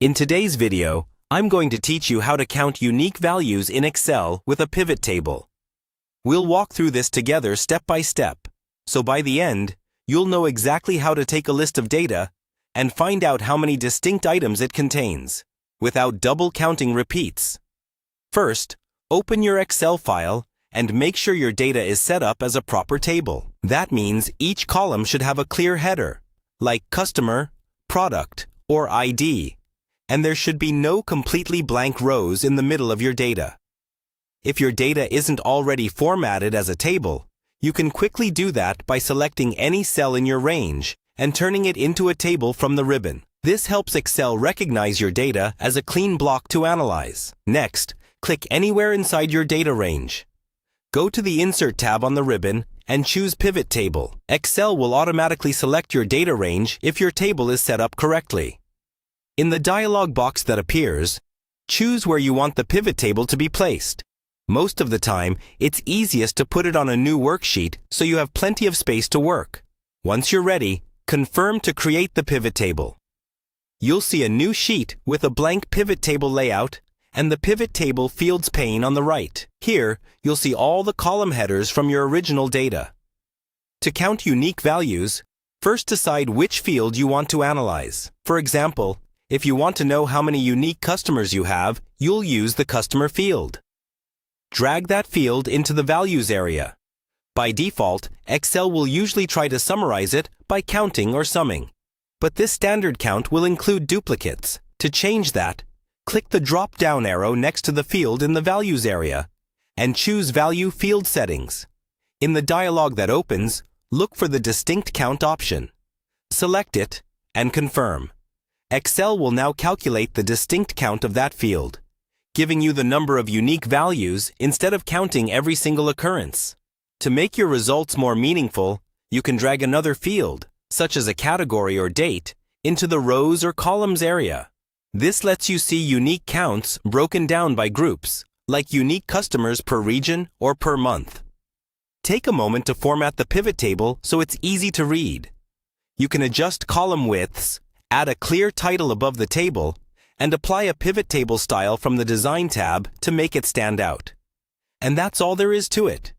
In today's video, I'm going to teach you how to count unique values in Excel with a pivot table. We'll walk through this together step by step, so by the end, you'll know exactly how to take a list of data and find out how many distinct items it contains, without double counting repeats. First, open your Excel file and make sure your data is set up as a proper table. That means each column should have a clear header, like Customer, Product, or ID. And there should be no completely blank rows in the middle of your data. If your data isn't already formatted as a table, you can quickly do that by selecting any cell in your range and turning it into a table from the ribbon. This helps Excel recognize your data as a clean block to analyze. Next, click anywhere inside your data range. Go to the Insert tab on the ribbon and choose Pivot Table. Excel will automatically select your data range if your table is set up correctly. In the dialog box that appears, choose where you want the pivot table to be placed. Most of the time, it's easiest to put it on a new worksheet so you have plenty of space to work. Once you're ready, confirm to create the pivot table. You'll see a new sheet with a blank pivot table layout and the pivot table fields pane on the right. Here, you'll see all the column headers from your original data. To count unique values, first decide which field you want to analyze. For example, if you want to know how many unique customers you have, you'll use the Customer field. Drag that field into the Values area. By default, Excel will usually try to summarize it by counting or summing. But this standard count will include duplicates. To change that, click the drop-down arrow next to the field in the Values area and choose Value Field Settings. In the dialog that opens, look for the Distinct Count option. Select it and confirm. Excel will now calculate the distinct count of that field, giving you the number of unique values instead of counting every single occurrence. To make your results more meaningful, you can drag another field, such as a category or date, into the rows or columns area. This lets you see unique counts broken down by groups, like unique customers per region or per month. Take a moment to format the pivot table so it's easy to read. You can adjust column widths, add a clear title above the table, and apply a pivot table style from the Design tab to make it stand out. And that's all there is to it.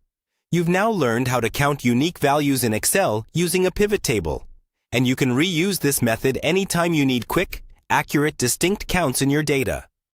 You've now learned how to count unique values in Excel using a pivot table, and you can reuse this method anytime you need quick, accurate, distinct counts in your data.